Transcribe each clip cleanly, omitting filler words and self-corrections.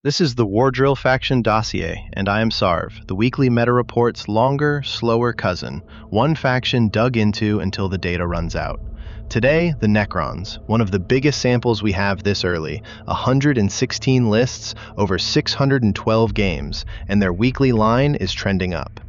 This is the Wardrill faction dossier, and I am Sarv, the weekly meta report's longer, slower cousin, one faction dug into until the data runs out. Today, the Necrons, one of the biggest samples we have this early, 116 lists, over 612 games, and their weekly line is trending up.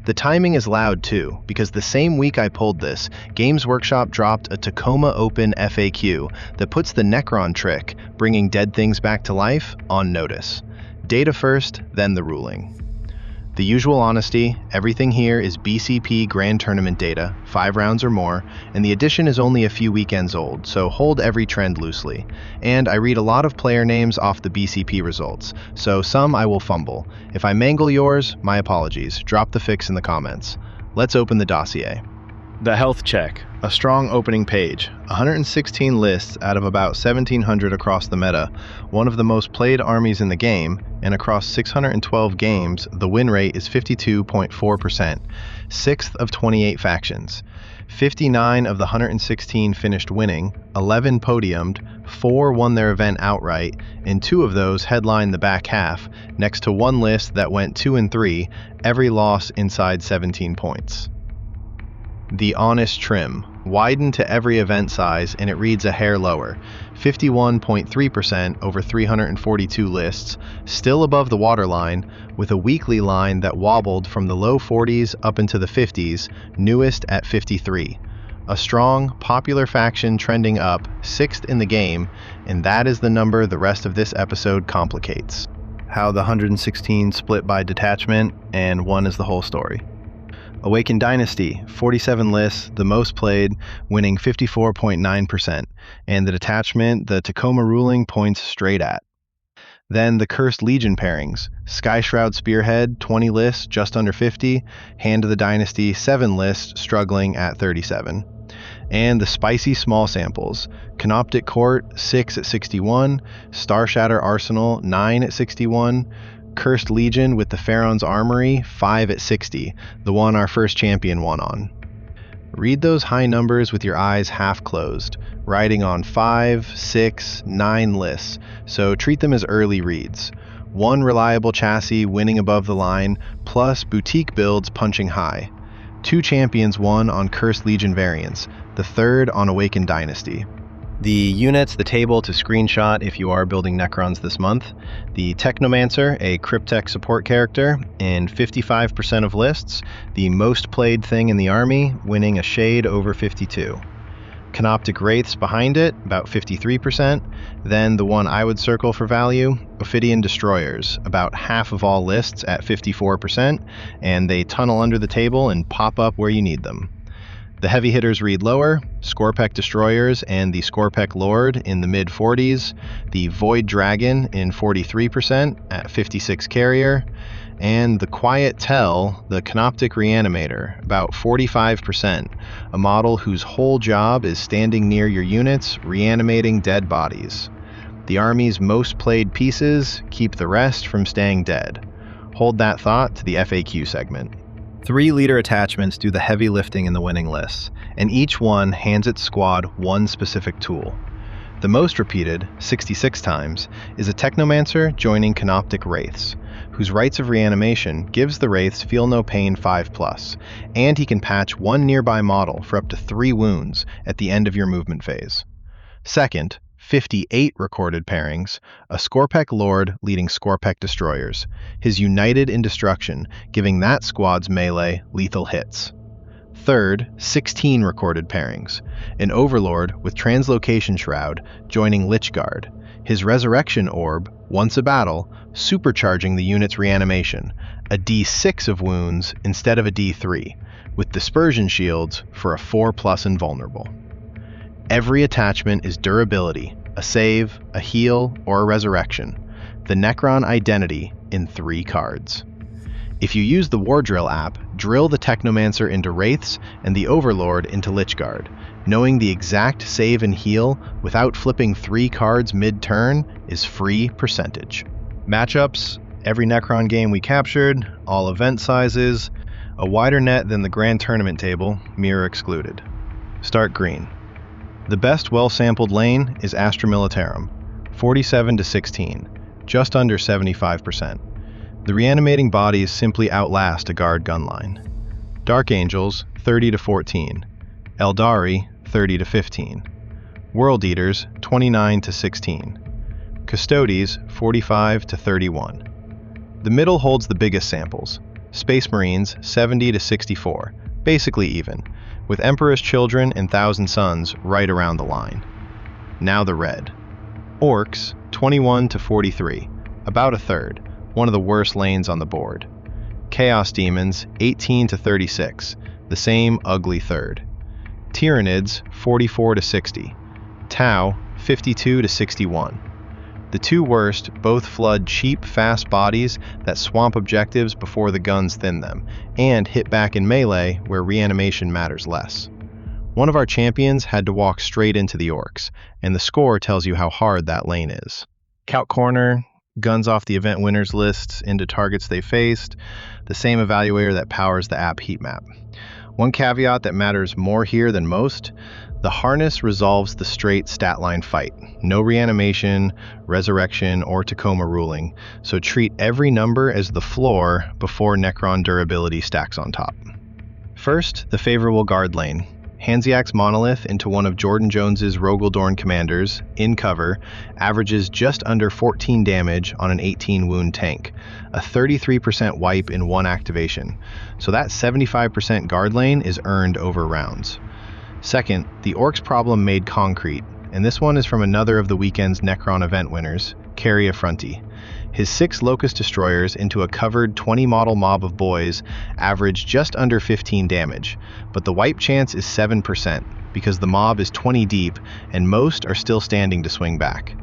The timing is loud too, because the same week I pulled this, Games Workshop dropped a Tacoma Open FAQ that puts the Necron trick, bringing dead things back to life, on notice. Data first, then the ruling. The usual honesty, everything here is BCP Grand Tournament data, 5 rounds or more, and the edition is only a few weekends old, so hold every trend loosely. And I read a lot of player names off the BCP results, so some I will fumble. If I mangle yours, my apologies. Drop the fix in the comments. Let's open the dossier. The health check. A strong opening page. 116 lists out of about 1,700 across the meta, one of the most played armies in the game, and across 612 games, the win rate is 52.4%, 6th of 28 factions. 59 of the 116 finished winning, 11 podiumed, 4 won their event outright, and 2 of those headlined the back half, next to one list that went 2-3, every loss inside 17 points. The honest trim, widened to every event size, and it reads a hair lower, 51.3% over 342 lists, still above the waterline, with a weekly line that wobbled from the low 40s up into the 50s, newest at 53. A strong, popular faction trending up, 6th in the game, and that is the number the rest of this episode complicates. How the 116 split by detachment, and one is the whole story. Awakened Dynasty, 47 lists, the most played, winning 54.9%, and the detachment the Tacoma Ruling points straight at. Then the Cursed Legion pairings, Sky Shroud Spearhead, 20 lists, just under 50, Hand of the Dynasty, 7 lists, struggling at 37. And the spicy small samples, Canoptic Court, 6 at 61, Star Shatter Arsenal, 9 at 61, Cursed Legion with the Pharaoh's Armory, 5 at 60, the one our first champion won on. Read those high numbers with your eyes half closed, riding on 5, 6, 9 lists, so treat them as early reads. One reliable chassis winning above the line, plus boutique builds punching high. 2 champions won on Cursed Legion variants, the third on Awakened Dynasty. The units, the table to screenshot if you are building Necrons this month. The Technomancer, a Cryptech support character, in 55% of lists, the most played thing in the army, winning a shade over 52. Canoptic Wraiths behind it, about 53%. Then the one I would circle for value, Ophidian Destroyers, about half of all lists at 54%, and they tunnel under the table and pop up where you need them. The heavy hitters read lower, Scorpec Destroyers and the Scorpec Lord in the mid-40s, the Void Dragon in 43% at 56 carrier, and the Quiet Tell, the Canoptic Reanimator, about 45%, a model whose whole job is standing near your units, reanimating dead bodies. The army's most played pieces keep the rest from staying dead. Hold that thought to the FAQ segment. 3 leader attachments do the heavy lifting in the winning lists, and each one hands its squad one specific tool. The most repeated, 66 times, is a Technomancer joining Canoptic Wraiths, whose Rites of Reanimation gives the Wraiths Feel No Pain 5+, and he can patch one nearby model for up to 3 wounds at the end of your movement phase. Second, 58 recorded pairings, a Scorpec Lord leading Scorpec Destroyers, his United in Destruction giving that squad's melee lethal hits. Third, 16 recorded pairings, an Overlord with Translocation Shroud joining Lichguard, his Resurrection Orb, once a battle, supercharging the unit's reanimation, a D6 of wounds instead of a D3, with Dispersion Shields for a 4+ invulnerable. Every attachment is durability, a save, a heal, or a resurrection. The Necron identity in 3 cards. If you use the Wardrill app, drill the Technomancer into Wraiths and the Overlord into Lichguard, knowing the exact save and heal without flipping 3 cards mid-turn is free percentage. Matchups, every Necron game we captured, all event sizes, a wider net than the Grand Tournament table, mirror excluded. Start green. The best well-sampled lane is Astra Militarum, 47-16. just under 75%. The reanimating bodies simply outlast a guard gun line. Dark Angels, 30 to 14. Eldari, 30 to 15. World Eaters, 29 to 16. Custodes, 45 to 31. The middle holds the biggest samples. Space Marines, 70 to 64, basically even, with Emperor's Children and Thousand Sons right around the line. Now the red. Orcs, 21 to 43, about a third, one of the worst lanes on the board. Chaos Demons, 18 to 36, the same ugly third. Tyranids, 44 to 60. Tau, 52 to 61. The two worst both flood cheap, fast bodies that swamp objectives before the guns thin them, and hit back in melee where reanimation matters less. One of our champions had to walk straight into the orcs, and the score tells you how hard that lane is. Calc Corner, guns off the event winners lists into targets they faced, the same evaluator that powers the app heat map. One caveat that matters more here than most: the harness resolves the straight stat line fight. No reanimation, resurrection, or Tacoma Ruling, so treat every number as the floor before Necron durability stacks on top. First, the favorable guard lane. Handziak's Monolith into one of Jordan Jones's Rogaldorn commanders, in cover, averages just under 14 damage on an 18 wound tank, a 33% wipe in one activation, so that 75% guard lane is earned over rounds. Second, the Orcs problem made concrete, and this one is from another of the weekend's Necron event winners, Carry Affronti. His 6 Locust Destroyers into a covered 20-model mob of boys average just under 15 damage, but the wipe chance is 7% because the mob is 20 deep and most are still standing to swing back.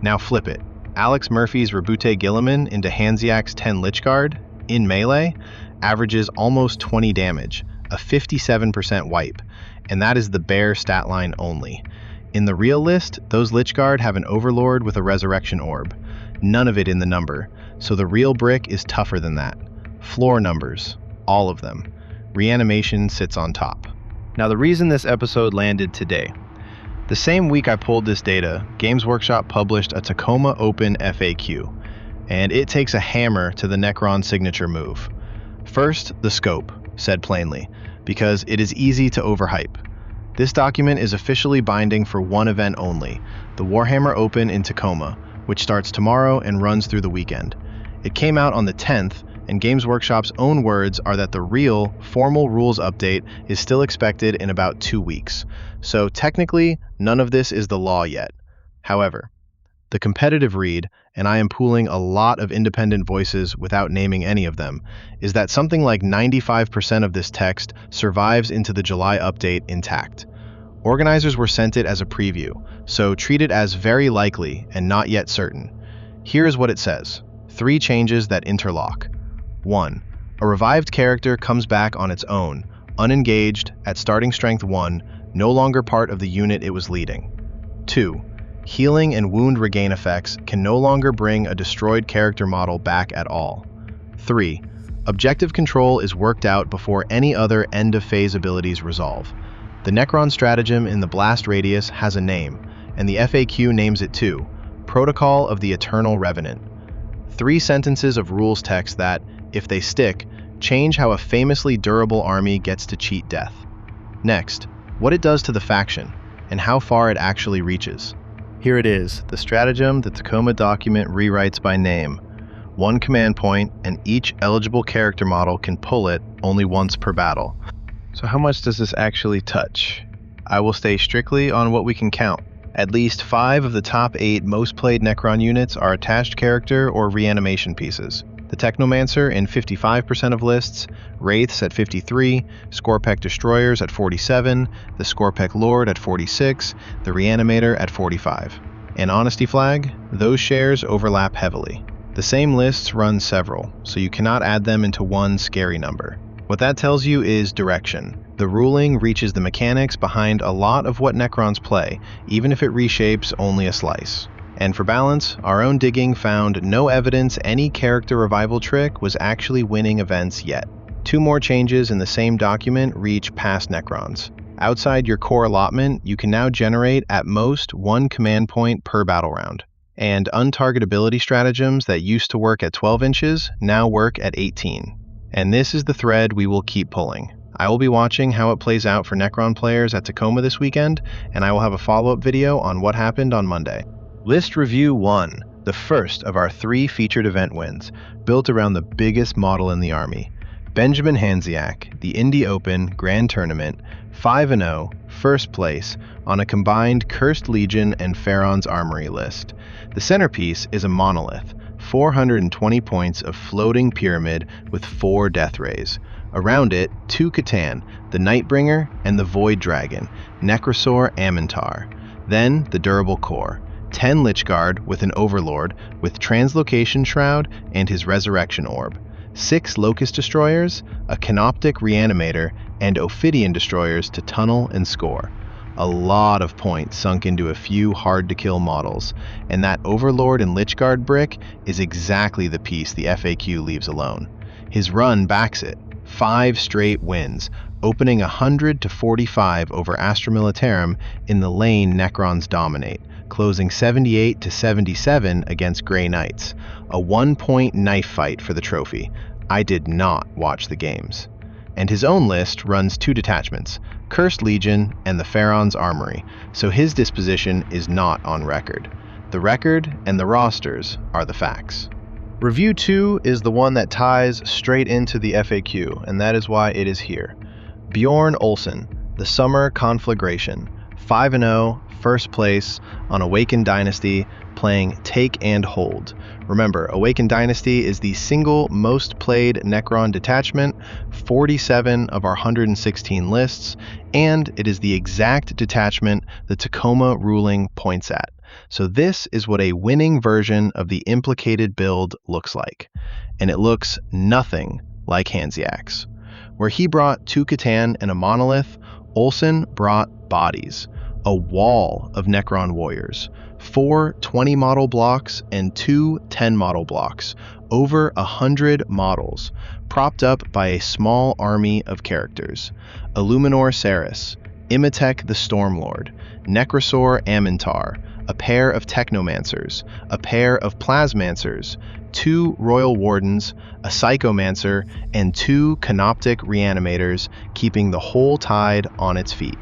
Now flip it. Alex Murphy's Rabute Gilliman into Handziak's 10 Lichguard, in melee, averages almost 20 damage, a 57% wipe, and that is the bare stat line only. In the real list, those Lichguard have an Overlord with a Resurrection Orb. None of it in the number, so the real brick is tougher than that. Floor numbers, all of them. Reanimation sits on top. Now the reason this episode landed today. The same week I pulled this data, Games Workshop published a Tacoma Open FAQ, and it takes a hammer to the Necron signature move. First, the scope, said plainly, because it is easy to overhype. This document is officially binding for one event only, the Warhammer Open in Tacoma, which starts tomorrow and runs through the weekend. It came out on the 10th, and Games Workshop's own words are that the real, formal rules update is still expected in about 2 weeks. So technically, none of this is the law yet. However, the competitive read, and I am pooling a lot of independent voices without naming any of them, is that something like 95% of this text survives into the July update intact. Organizers were sent it as a preview, so treat it as very likely and not yet certain. Here is what it says. 3 changes that interlock. 1. A revived character comes back on its own, unengaged, at starting strength 1, no longer part of the unit it was leading. 2. Healing and wound regain effects can no longer bring a destroyed character model back at all. 3. Objective control is worked out before any other end-of-phase abilities resolve. The Necron Stratagem in the Blast Radius has a name, and the FAQ names it too, Protocol of the Eternal Revenant. 3 sentences of rules text that, if they stick, change how a famously durable army gets to cheat death. Next, what it does to the faction, and how far it actually reaches. Here it is, the stratagem the Tacoma document rewrites by name. 1 command point, and each eligible character model can pull it only once per battle. So how much does this actually touch? I will stay strictly on what we can count. At least 5 of the top 8 most played Necron units are attached character or reanimation pieces. The Technomancer in 55% of lists, Wraiths at 53, Scorpek Destroyers at 47, the Scorpek Lord at 46, the Reanimator at 45. And Honesty Flag, those shares overlap heavily. The same lists run several, so you cannot add them into one scary number. What that tells you is direction. The ruling reaches the mechanics behind a lot of what Necrons play, even if it reshapes only a slice. And for balance, our own digging found no evidence any character revival trick was actually winning events yet. 2 more changes in the same document reach past Necrons. Outside your core allotment, you can now generate at most 1 command point per battle round. and untargetability stratagems that used to work at 12 inches now work at 18. And this is the thread we will keep pulling. I will be watching how it plays out for Necron players at Tacoma this weekend, and I will have a follow-up video on what happened on Monday. List Review 1, the first of our 3 featured event wins, built around the biggest model in the army. Benjamin Handziak, the Indy Open Grand Tournament, 5-0, first place, on a combined Cursed Legion and Pharaon's Armory list. The centerpiece is a monolith, 420 points of floating pyramid with 4 death rays. Around it, 2 Catan, the Nightbringer and the Void Dragon, Necrosor Amintar. Then the durable core, 10 Lichguard with an Overlord with Translocation Shroud and his Resurrection Orb, 6 Locust Destroyers, a Canoptic Reanimator, and Ophidian Destroyers to tunnel and score. A lot of points sunk into a few hard-to-kill models, and that Overlord and Lichguard brick is exactly the piece the FAQ leaves alone. His run backs it. 5 straight wins, opening 100-45 over Astra Militarum in the lane Necrons dominate, closing 78-77 against Grey Knights. A 1-point knife fight for the trophy. I did not watch the games. And his own list runs 2 detachments, Cursed Legion and the Pharaon's Armory, so his disposition is not on record. The record and the rosters are the facts. Review 2 is the one that ties straight into the FAQ, and that is why it is here. Bjorn Olsen, the Summer Conflagration, 5-0, first place on Awakened Dynasty, playing Take and Hold. Remember, Awakened Dynasty is the single most played Necron detachment, 47 of our 116 lists, and it is the exact detachment the Tacoma Ruling points at. So this is what a winning version of the implicated build looks like. And it looks nothing like Handziak's. Where he brought 2 Catan and a monolith, Olsen brought bodies. A wall of Necron warriors, 4 20-model blocks and 2 10-model blocks, over 100 models, propped up by a small army of characters. Illuminor Saris, Imatek the Stormlord, Necrosor Amintar, a pair of Technomancers, a pair of Plasmancers, 2 Royal Wardens, a Psychomancer, and 2 Canoptic Reanimators, keeping the whole tide on its feet.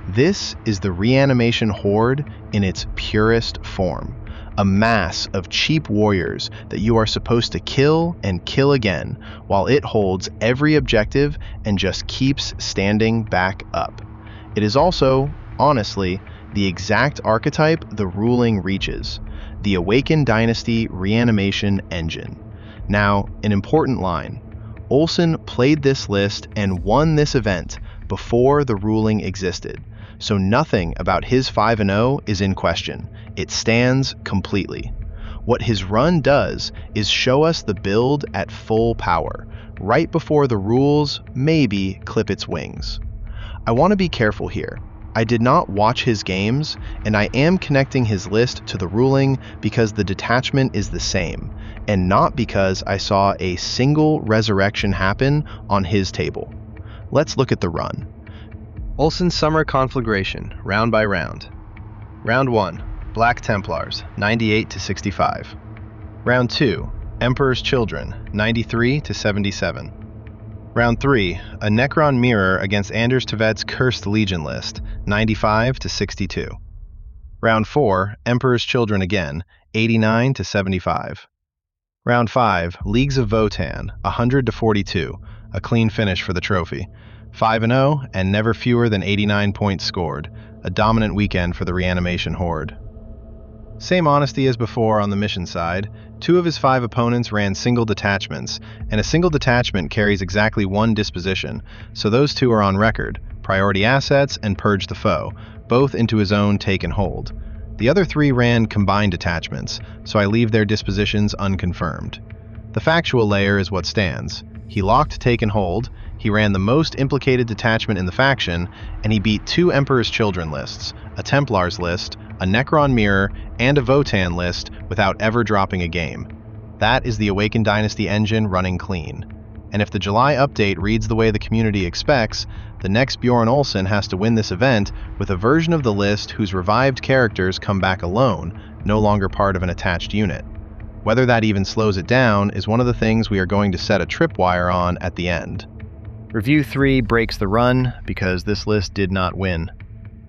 This is the Reanimation Horde in its purest form, a mass of cheap warriors that you are supposed to kill and kill again, while it holds every objective and just keeps standing back up. It is also, honestly, the exact archetype the Ruling reaches, the Awakened Dynasty Reanimation Engine. Now, an important line. Olsen played this list and won this event before the Ruling existed. So nothing about his 5-0 is in question. It stands completely. What his run does is show us the build at full power, right before the rules maybe clip its wings. I want to be careful here. I did not watch his games, and I am connecting his list to the Ruling because the detachment is the same, and not because I saw a single resurrection happen on his table. Let's look at the run. Olsen's Summer Conflagration, round by round. Round 1, Black Templars, 98-65. Round 2, Emperor's Children, 93-77. Round 3, a Necron mirror against Anders Tvett's Cursed Legion list, 95-62. Round 4, Emperor's Children again, 89-75. Round 5, Leagues of Votann, 100-42, a clean finish for the trophy. 5-0 and never fewer than 89 points scored, a dominant weekend for the Reanimation Horde. Same honesty as before on the mission side. 2 of his 5 opponents ran single detachments, and a single detachment carries exactly 1 disposition, so those 2 are on record, priority assets and purge the foe, both into his own take and hold. The other 3 ran combined detachments, so I leave their dispositions unconfirmed. The factual layer is what stands. He locked take and hold, he ran the most implicated detachment in the faction, and he beat 2 Emperor's Children lists, a Templars list, a Necron mirror, and a Votann list without ever dropping a game. That is the Awakened Dynasty engine running clean. And if the July update reads the way the community expects, the next Bjorn Olsen has to win this event with a version of the list whose revived characters come back alone, no longer part of an attached unit. Whether that even slows it down is one of the things we are going to set a tripwire on at the end. Review 3 breaks the run because this list did not win.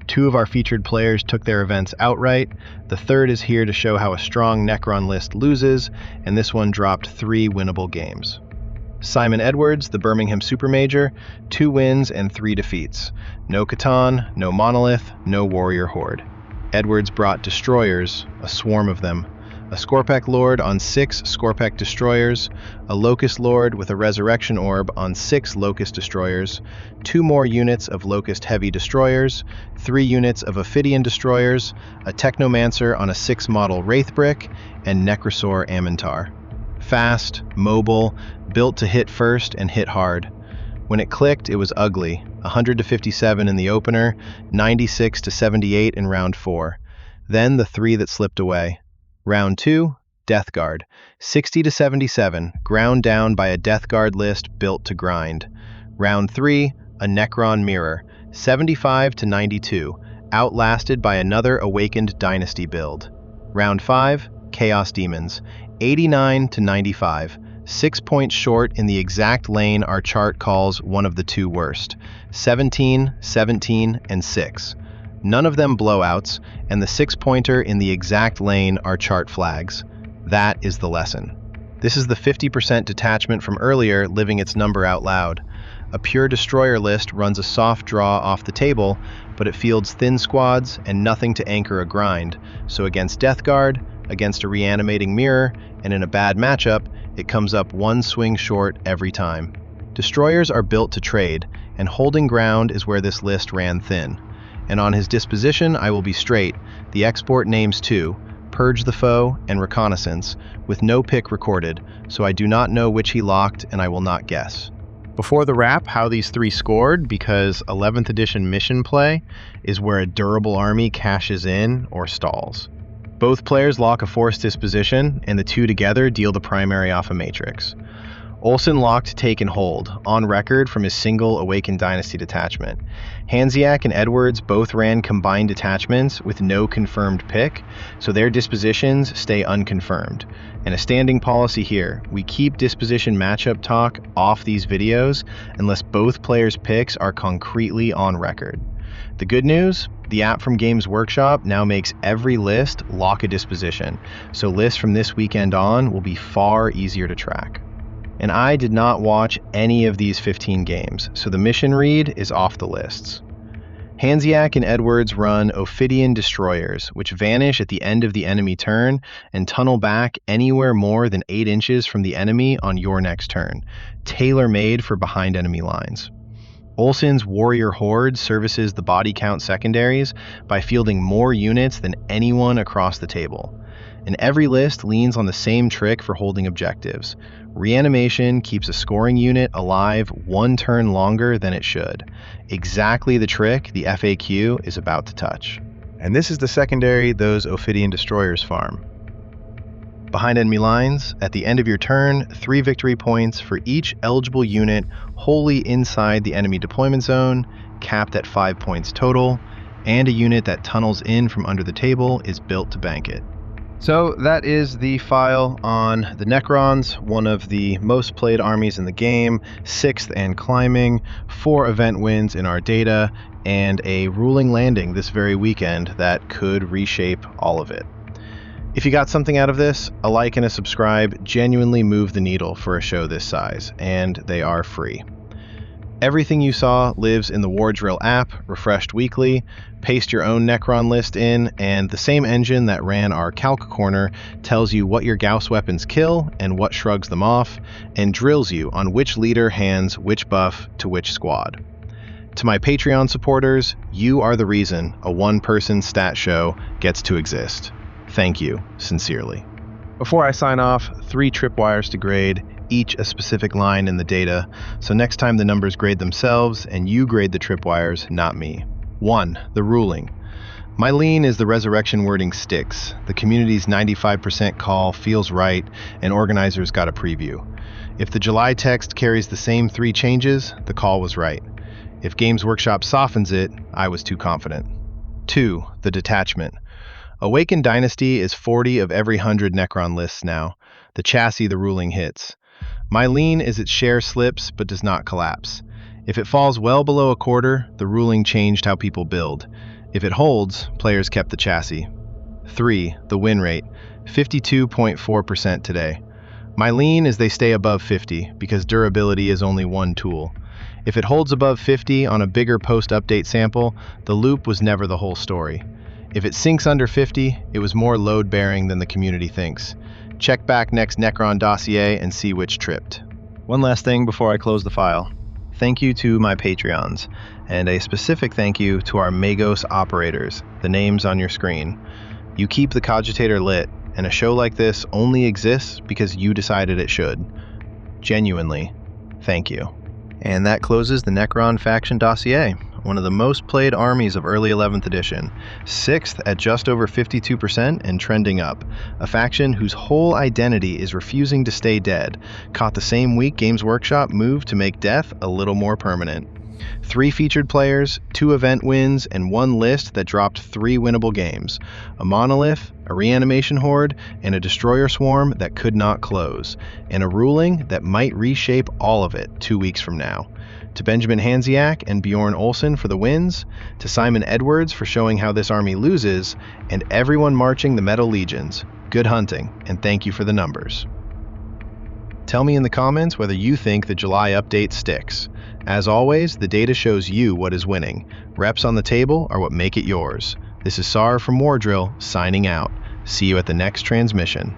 2 of our featured players took their events outright, the third is here to show how a strong Necron list loses, and this one dropped 3 winnable games. Simon Edwards, the Birmingham Supermajor, 2 wins and 3 defeats. No Catan, no Monolith, no Warrior Horde. Edwards brought Destroyers, a swarm of them, a Scorpek Lord on 6 Scorpek Destroyers, a Locust Lord with a Resurrection Orb on 6 Locust Destroyers, 2 more units of Locust Heavy Destroyers, 3 units of Ophidian Destroyers, a Technomancer on a 6 model Wraith Brick, and Necrosaur Amintar. Fast, mobile, built to hit first and hit hard. When it clicked, it was ugly, 100 to 57 in the opener, 96 to 78 in round 4. Then the 3 that slipped away. Round 2, Death Guard, 60 to 77, ground down by a Death Guard list built to grind. Round 3, a Necron Mirror, 75 to 92, outlasted by another Awakened Dynasty build. Round 5, Chaos Demons, 89 to 95, 6 points short in the exact lane our chart calls one of the 2 worst, 17, 17, and 6. None of them blowouts, and the 6-pointer in the exact lane are chart flags. That is the lesson. This is the 50% detachment from earlier living its number out loud. A pure destroyer list runs a soft draw off the table, but it fields thin squads and nothing to anchor a grind, so against Death Guard, against a reanimating mirror, and in a bad matchup, it comes up 1 swing short every time. Destroyers are built to trade, and holding ground is where this list ran thin. And on his disposition, I will be straight. The export names 2, Purge the Foe and Reconnaissance, with no pick recorded, so I do not know which he locked and I will not guess. Before the wrap, how these 3 scored, because 11th edition mission play is where a durable army cashes in or stalls. Both players lock a force disposition, and the 2 together deal the primary off a matrix. Olsen locked Take and Hold, on record from his single Awakened Dynasty detachment. Handziak and Edwards both ran combined detachments with no confirmed pick, so their dispositions stay unconfirmed. And a standing policy here, we keep disposition matchup talk off these videos unless both players' picks are concretely on record. The good news? The app from Games Workshop now makes every list lock a disposition, so lists from this weekend on will be far easier to track. And I did not watch any of these 15 games, so the mission read is off the lists. Handziak and Edwards run Ophidian Destroyers, which vanish at the end of the enemy turn and tunnel back anywhere more than 8 inches from the enemy on your next turn, tailor-made for behind enemy lines. Olsen's Warrior Horde services the body count secondaries by fielding more units than anyone across the table. And every list leans on the same trick for holding objectives. Reanimation keeps a scoring unit alive 1 turn longer than it should. Exactly the trick the FAQ is about to touch. And this is the secondary those Ophidian Destroyers farm. Behind enemy lines, at the end of your turn, 3 victory points for each eligible unit wholly inside the enemy deployment zone, capped at 5 points total, and a unit that tunnels in from under the table is built to bank it. So that is the file on the Necrons, one of the most played armies in the game, 6th and climbing, 4 event wins in our data, and a ruling landing this very weekend that could reshape all of it. If you got something out of this, a like and a subscribe genuinely move the needle for a show this size, and they are free. Everything you saw lives in the Wardrill app, refreshed weekly. Paste your own Necron list in, and the same engine that ran our Calc Corner tells you what your Gauss weapons kill and what shrugs them off, and drills you on which leader hands which buff to which squad. To my Patreon supporters, you are the reason a one-person stat show gets to exist. Thank you, sincerely. Before I sign off, 3 tripwires to grade, each a specific line in the data, so next time the numbers grade themselves and you grade the tripwires, not me. 1. The ruling. My lean is the resurrection wording sticks. The community's 95% call feels right, and organizers got a preview. If the July text carries the same 3 changes, the call was right. If Games Workshop softens it, I was too confident. 2. The Detachment. Awakened Dynasty is 40 of every 100 Necron lists now. The chassis the ruling hits. My lean is its share slips but does not collapse. If it falls well below a quarter, the ruling changed how people build. If it holds, players kept the chassis. 3. The win rate. 52.4% today. My lean is they stay above 50 because durability is only one tool. If it holds above 50 on a bigger post-update sample, the loop was never the whole story. If it sinks under 50, it was more load-bearing than the community thinks. Check back next Necron dossier and see which tripped. One last thing before I close the file. Thank you to my Patreons, and a specific thank you to our Magos operators, the names on your screen. You keep the Cogitator lit, and a show like this only exists because you decided it should. Genuinely, thank you. And that closes the Necron faction dossier, one of the most played armies of early 11th edition, 6th at just over 52% and trending up, a faction whose whole identity is refusing to stay dead, caught the same week Games Workshop moved to make death a little more permanent. 3 featured players, 2 event wins, and 1 list that dropped 3 winnable games, a monolith, a reanimation horde, and a destroyer swarm that could not close, and a ruling that might reshape all of it 2 weeks from now. To Benjamin Handziak and Bjorn Olsen for the wins, to Simon Edwards for showing how this army loses, and everyone marching the Metal Legions, good hunting, and thank you for the numbers. Tell me in the comments whether you think the July update sticks. As always, the data shows you what is winning. Reps on the table are what make it yours. This is Sar from Wardrill, signing out. See you at the next transmission.